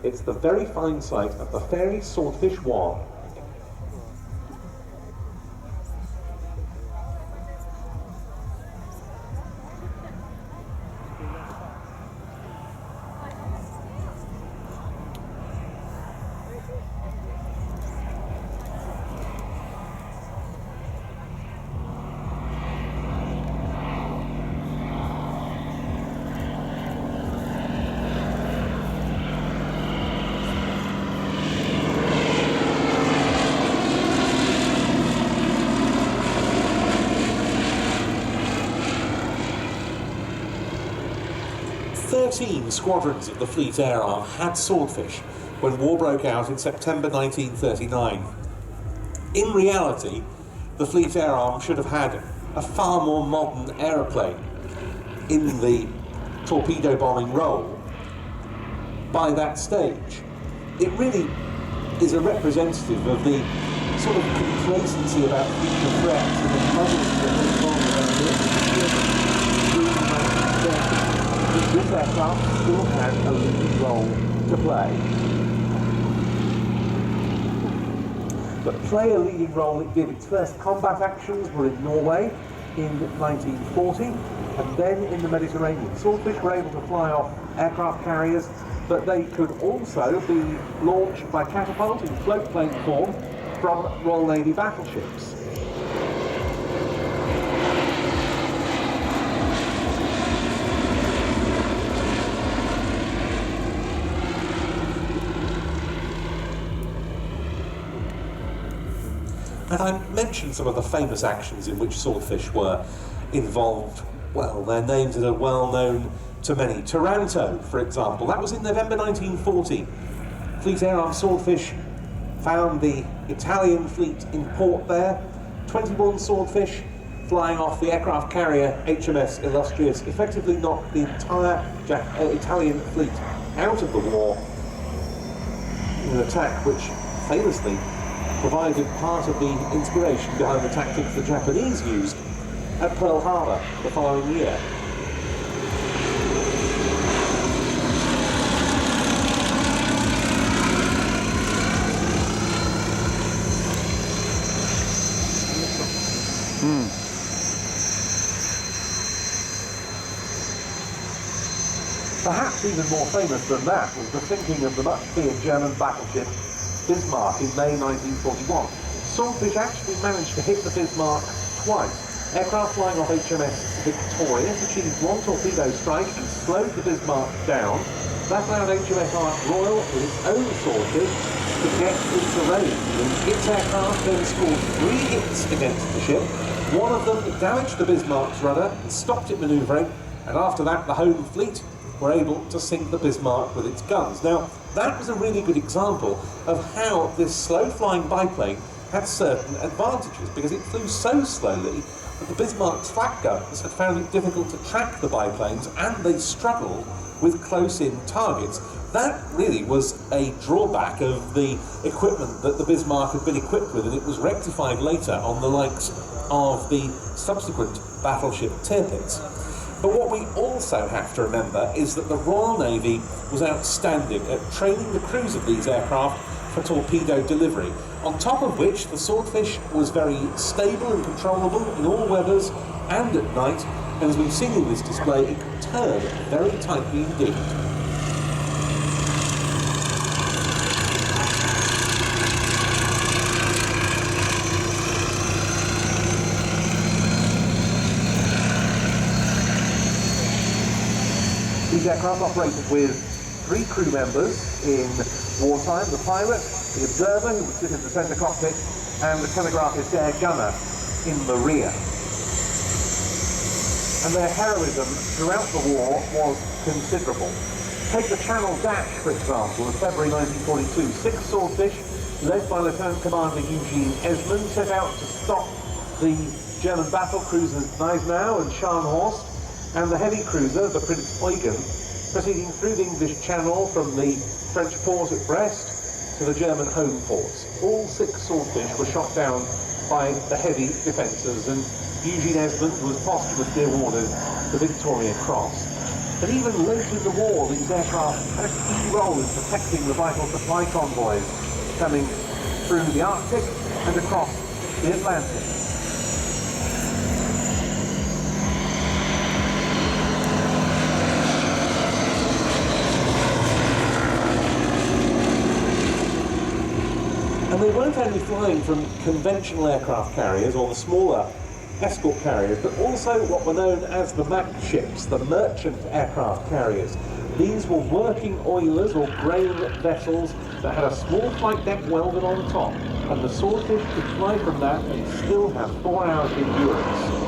It's the very fine site of the Fairy Swordfish One. Squadrons of the Fleet Air Arm had Swordfish when war broke out in September 1939. In reality, the Fleet Air Arm should have had a far more modern aeroplane in the torpedo bombing role by that stage. It really is a representative of the sort of complacency about future threats and the muddle that was involved this aircraft still had a leading role to play. But play a leading role it did. Its first combat actions were in Norway in 1940 and then in the Mediterranean. Swordfish were able to fly off aircraft carriers, but they could also be launched by catapult in float plane form from Royal Navy battleships. And I mentioned some of the famous actions in which Swordfish were involved. Well, their names are well known to many. Taranto, for example, that was in November 1940. Fleet Air Arm Swordfish found the Italian fleet in port there. 21 Swordfish flying off the aircraft carrier HMS Illustrious, effectively knocked the entire Italian fleet out of the war in an attack which famously provided part of the inspiration behind the tactics the Japanese used at Pearl Harbor the following year. Perhaps even more famous than that was the sinking of the much-feared German battleship Bismarck in May 1941. Swordfish actually managed to hit the Bismarck twice. Aircraft flying off HMS Victoria achieved one torpedo strike and slowed the Bismarck down. That allowed HMS Ark Royal with its own Swordfish to get into range. And its aircraft then scored 3 hits against the ship. One of them damaged the Bismarck's rudder and stopped it manoeuvring, and after that the home fleet were able to sink the Bismarck with its guns. Now, that was a really good example of how this slow-flying biplane had certain advantages, because it flew so slowly that the Bismarck's flak guns had found it difficult to track the biplanes, and they struggled with close-in targets. That really was a drawback of the equipment that the Bismarck had been equipped with, and it was rectified later on the likes of the subsequent battleship Tirpitz. But what we also have to remember is that the Royal Navy was outstanding at training the crews of these aircraft for torpedo delivery, on top of which the Swordfish was very stable and controllable in all weathers and at night, and as we've seen in this display, it could turn very tightly indeed. These aircraft operated with 3 crew members in wartime: the pilot, the observer who would sit in the centre cockpit, and the telegraphist air gunner in the rear. And their heroism throughout the war was considerable. Take the Channel Dash, for example, in February 1942. 6 Swordfish, led by Lieutenant Commander Eugene Esmond, set out to stop the German battle cruisers Gneisenau and Scharnhorst, and the heavy cruiser, the Prince Eugen, proceeding through the English Channel from the French port at Brest to the German home ports. All 6 Swordfish were shot down by the heavy defences, and Eugene Esmond was posthumously awarded the Victoria Cross. But even late in the war, these aircraft had a key role in protecting the vital supply convoys coming through the Arctic and across the Atlantic. And they weren't only flying from conventional aircraft carriers or the smaller escort carriers, but also what were known as the MAC ships, the merchant aircraft carriers. These were working oilers or grain vessels that had a small flight deck welded on top, and the Swordfish could fly from that and still have 4 hours endurance.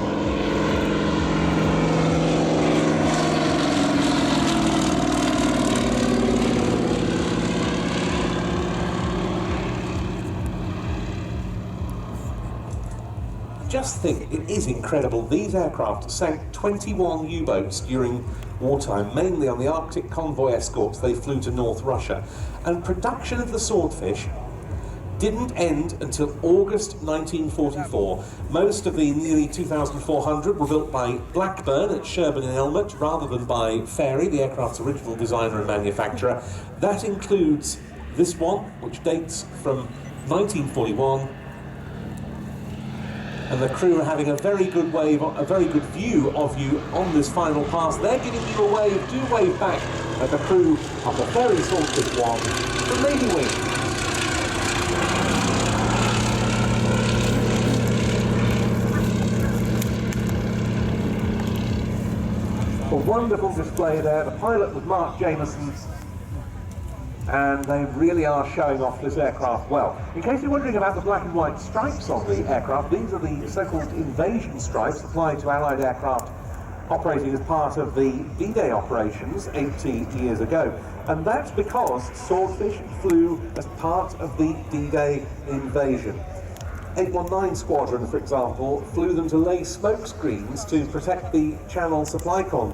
Just think, it is incredible. These aircraft sank 21 U-boats during wartime, mainly on the Arctic convoy escorts they flew to North Russia. And production of the Swordfish didn't end until August 1944. Most of the nearly 2,400 were built by Blackburn at Sherburn-in-Elmet rather than by Fairey, the aircraft's original designer and manufacturer. That includes this one, which dates from 1941. And the crew are having a very good view of you on this final pass. They're giving you a wave. Do wave back at the crew of the Fairey Swordfish 1 from Lady Wings. A wonderful display there. The pilot was Mark Jameson, and they really are showing off this aircraft well. In case you're wondering about the black and white stripes on the aircraft, these are the so-called invasion stripes applied to Allied aircraft operating as part of the D-Day operations 80 years ago. And that's because Swordfish flew as part of the D-Day invasion. 819 Squadron, for example, flew them to lay smoke screens to protect the Channel supply convoy.